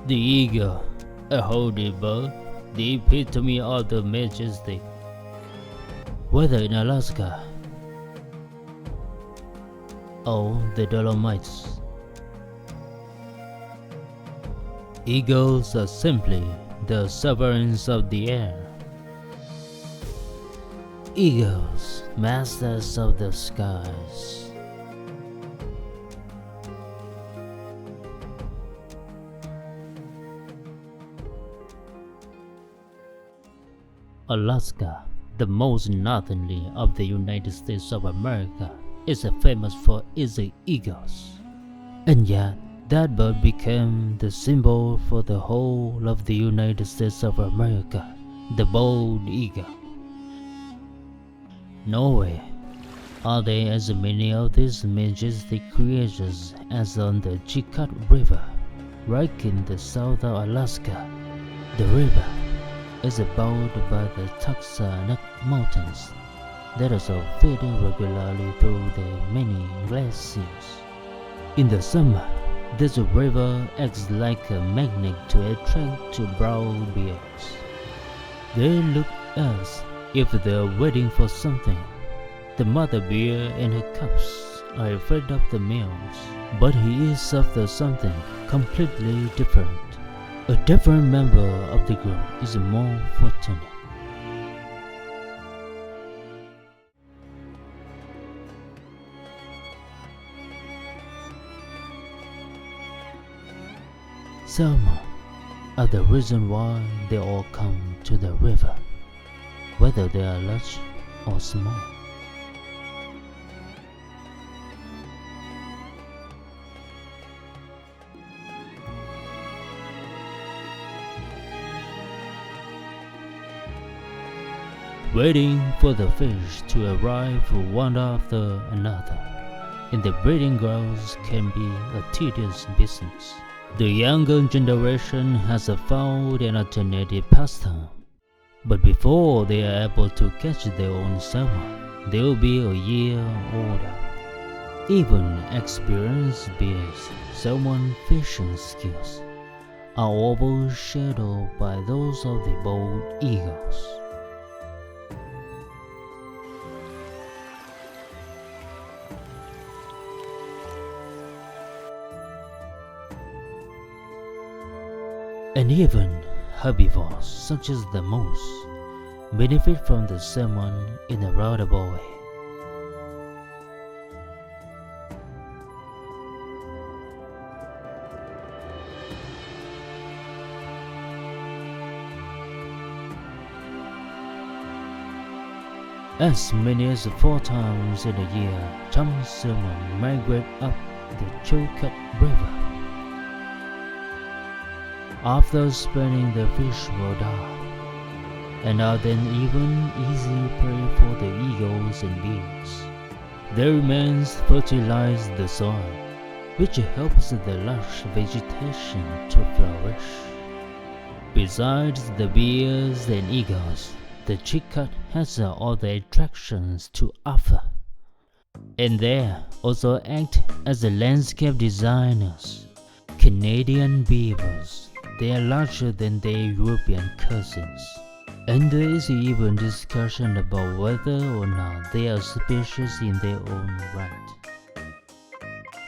The eagle, a holy bird, the epitome of the majestic. Whether in Alaska or the Dolomites, eagles are simply the sovereigns of the air. Eagles, masters of the skies. Alaska, the most northerly of the United States of America, is famous for its eagles. And yet, that bird became the symbol for the whole of the United States of America, the bald eagle. Nowhere are there as many of these majestic creatures as on the Chilkat River, right in the south of Alaska. The river is bounded by the Tuxanak Mountains that also feed regularly through the many glaciers. In the summer, this river acts like a magnet to attract brown bears. They look as if they're waiting for something. The mother bear and her cubs are afraid of the males, but he is after something completely different. A different member of the group is more fortunate. Salmon are the reason why they all come to the river, whether they are large or small. Waiting for the fish to arrive one after another in the breeding grounds can be a tedious business. The younger generation has found an alternative pastime, but before they are able to catch their own salmon, they will be a year older. Even experienced bears' salmon fishing skills are overshadowed by those of the bald eagles. And even herbivores such as the moose benefit from the salmon in a roundabout way. As many as 4 times in a year, chum salmon migrate up the Chilkat River. After spending the fish will die, and are then even easy prey for the eagles and bears. Their remains fertilize the soil, which helps the lush vegetation to flourish. Besides the bears and eagles, the Chilkat has other attractions to offer, and they also act as the landscape designers. Canadian beavers. They are larger than their European cousins, and there is even discussion about whether or not they are species in their own right.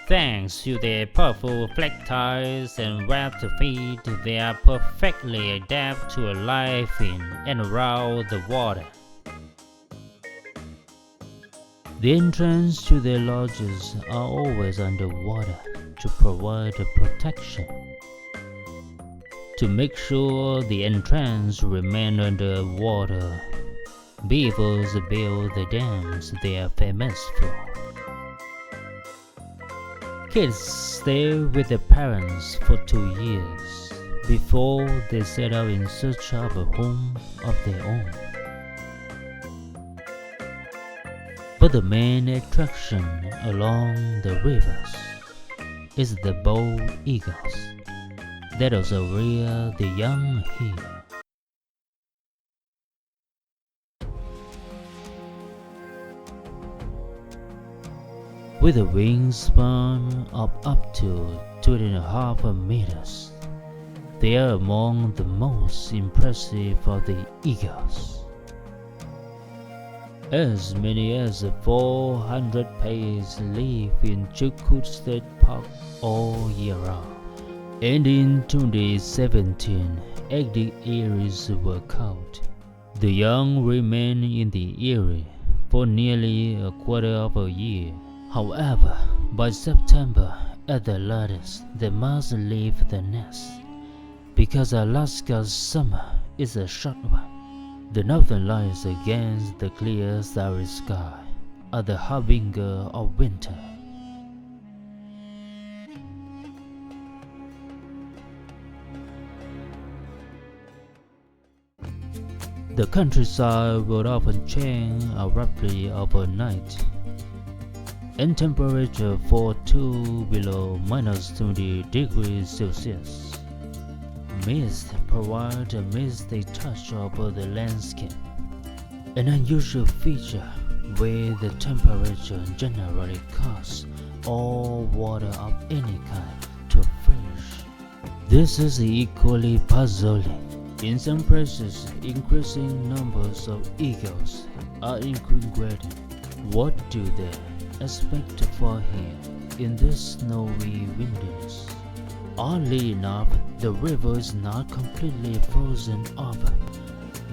Thanks to their powerful huabtais and webbed feet, they are perfectly adapted to a life in and around the water. The entrance to their lodges are always underwater to provide protection. To make sure the entrance remain under water, beavers build the dams they are famous for. Kids stay with their parents for 2 years before they set out in search of a home of their own. But the main attraction along the rivers is the bald eagles that also rear the young here. With a wingspan of up to 2.5 meters, They are among the most impressive of the eagles. As many as 400 pairs live in Chukut State Park all year round, and in 2017, 80 areas were caught. The young remain in the area for nearly a quarter of a year. However, by September at the latest, they must leave the nest, because Alaska's summer is a short one. The northern lights against the clear starry sky are the harbinger of winter. The countryside will often change abruptly overnight, and temperature fall to below -20 degrees Celsius. Mist provides a misty touch over the landscape, an unusual feature where the temperature generally causes all water of any kind to freeze. This is equally puzzling. In some places, increasing numbers of eagles are incongruent. What do they expect for here in this snowy wilderness? Oddly enough, the river is not completely frozen over.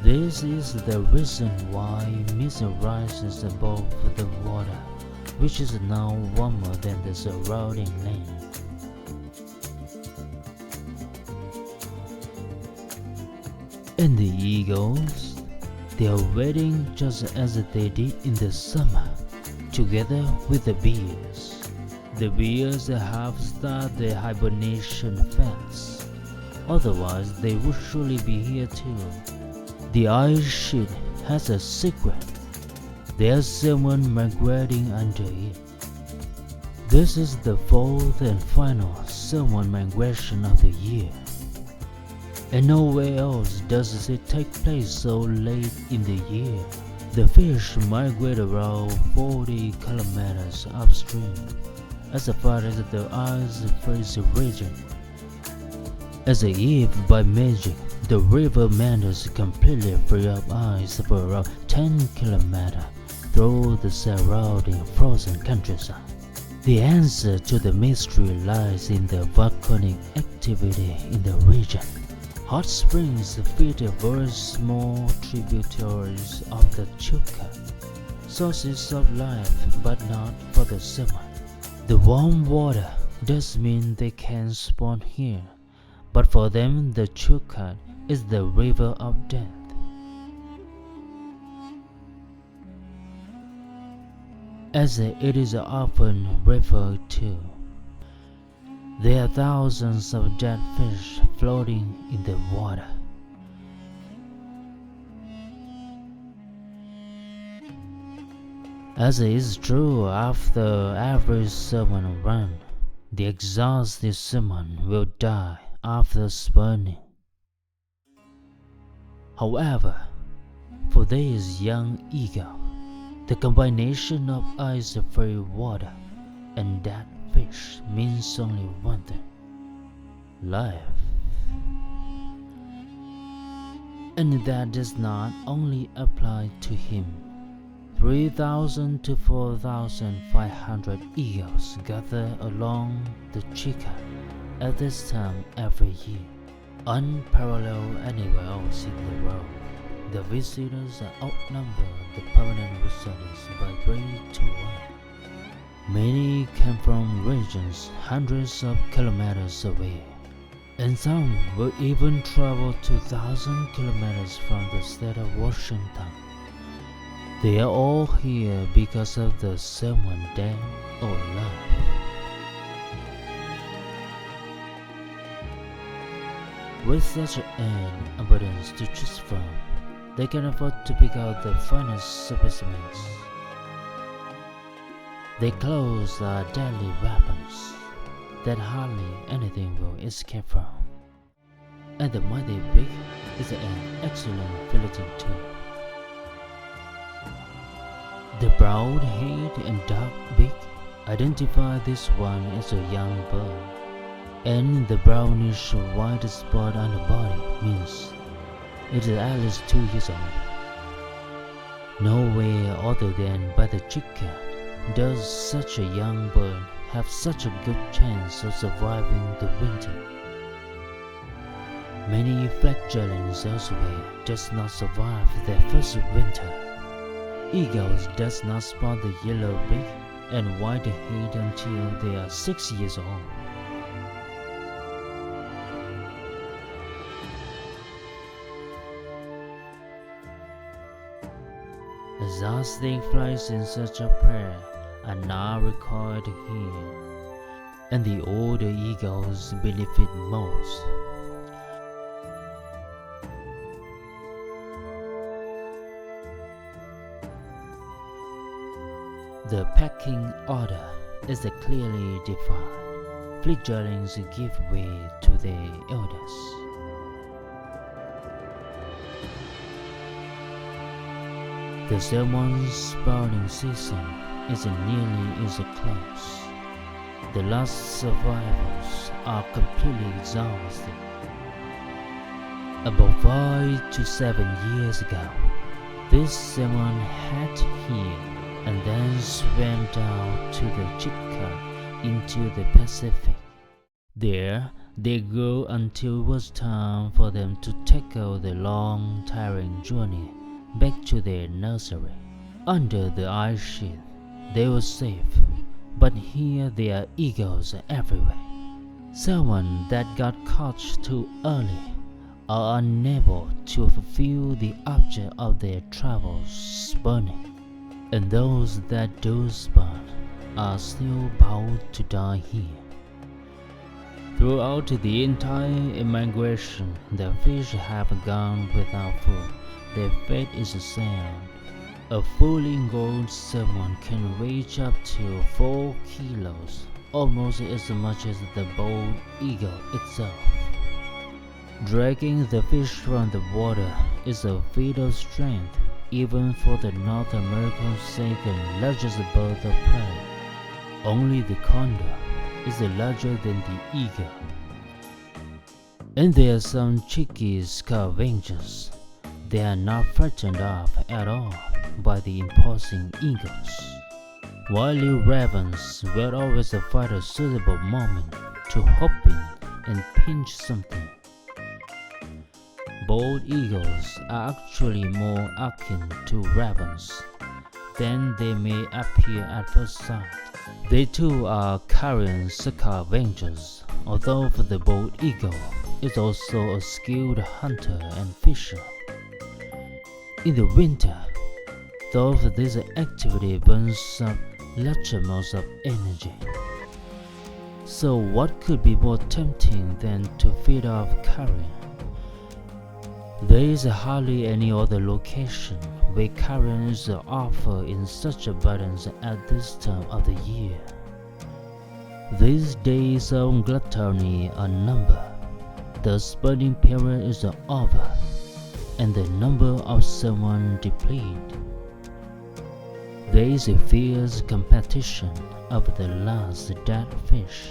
This is the reason why mist rises above the water, which is now warmer than the surrounding land. And the eagles, they are waiting just as they did in the summer, together with the bears. The bears have started their hibernation fast, otherwise they would surely be here too. The ice sheet has a secret. There's someone migrating under it. This is the fourth and final summer migration of the year, and nowhere else does it take place so late in the year. The fish migrate around 40 kilometers upstream, as far as the ice freeze region. As if by magic, the river manages completely free of ice for around 10 kilometers through the surrounding frozen countryside. The answer to the mystery lies in the volcanic activity in the region. Hot springs feed very small tributaries of the Chukut, sources of life but not for the summer. The warm water does mean they can spawn here, but for them the Chukut is the river of death. As it is often referred to, there are thousands of dead fish floating in the water. As is true after every salmon run, the exhausted salmon will die after spawning. However, for this young eagle, the combination of ice-free water and dead fish means only one thing: life. And that does not only apply to him. 3,000 to 4,500 eagles gather along the Chukut at this time every year, unparalleled anywhere else in the world. The visitors outnumber the permanent residents by 3 to 1. Many came from regions hundreds of kilometers away, and some will even travel 2,000 kilometers from the state of Washington. They are all here because of the salmon dead or alive. With such an abundance to choose from, they can afford to pick out the finest specimens. Their claws are deadly weapons that hardly anything will escape from, and the mighty beak is an excellent filleting tool. The broad head and dark beak identify this one as a young bird. and the brownish white spot on the body means it is at least 2 years old. Nowhere other than by the chicken does such a young bird have such a good chance of surviving the winter. Many fledglings elsewhere does not survive their first winter. Eagles does not spot the yellow beak and white head until they are 6 years old. Exhausting flights in search of prey are now recorded here, and the older eagles benefit most. The pecking order is clearly defined. Fledglings give way to their elders. The salmon spawning season is nearly as close. The last survivors are completely exhausted. About 5 to 7 years ago, this salmon had healed and then swam down to the Chitkat into the Pacific. There, they grew until it was time for them to tackle the long, tiring journey back to their nursery. Under the ice sheet, they were safe, but here there are eagles everywhere. Salmon that got caught too early are unable to fulfill the object of their travels, spawning, and those that do spawn are still bound to die here. Throughout the entire immigration, the fish have gone without food. Their fate is sad. A fully grown salmon can reach up to 4 kilos, almost as much as the bald eagle itself. Dragging the fish from the water is a feat of strength, even for the North American second largest bird of prey. Only the condor is larger than the eagle. And there are some cheeky scavengers. They are not frightened off at all by the imposing eagles. Wily ravens will always find a suitable moment to hop in and pinch something. Bald eagles are actually more akin to ravens than they may appear at first sight. They too are carrion scavengers, although the bald eagle is also a skilled hunter and fisher. In the winter, though this activity burns up large amounts of energy. So what could be more tempting than to feed off carrion? There is hardly any other location where carrion is offered in such abundance at this time of the year. These days of gluttony are numbered. The spawning period is over, and the number of salmon deplete. There is a fierce competition over the last dead fish.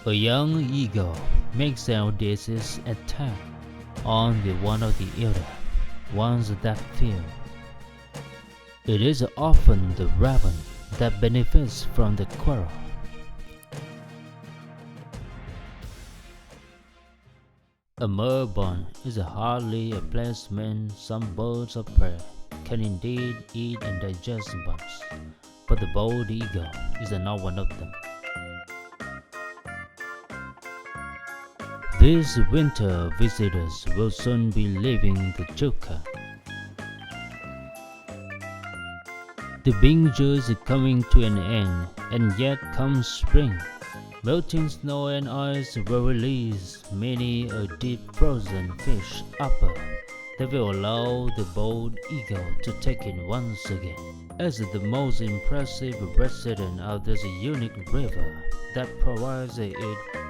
A young eagle makes an audacious attack on the one of the elder ones that fail. It is often the raven that benefits from the quarrel. A merbon is hardly a placement. Some birds of prey can indeed eat and digest bugs, but the bald eagle is not one of them. These winter visitors will soon be leaving the Chukka. The binge is coming to an end, and yet comes spring. Melting snow and ice will release many a deep frozen fish upper that will allow the bold eagle to take in once again. as the most impressive resident of this unique river that provides it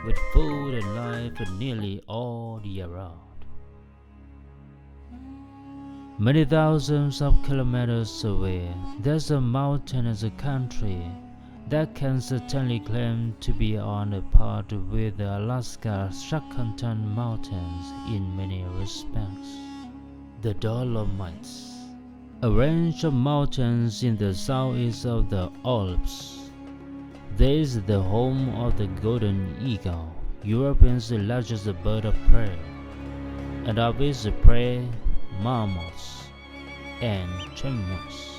with food and life nearly all year round. Many thousands of kilometers away, there's a mountainous country that can certainly claim to be on a par with the Alaska Shackleton Mountains in many respects. The Dolomites, a range of mountains in the southeast of the Alps. This is the home of the golden eagle, Europe's largest bird of prey, and of its prey, mammoths and tremus.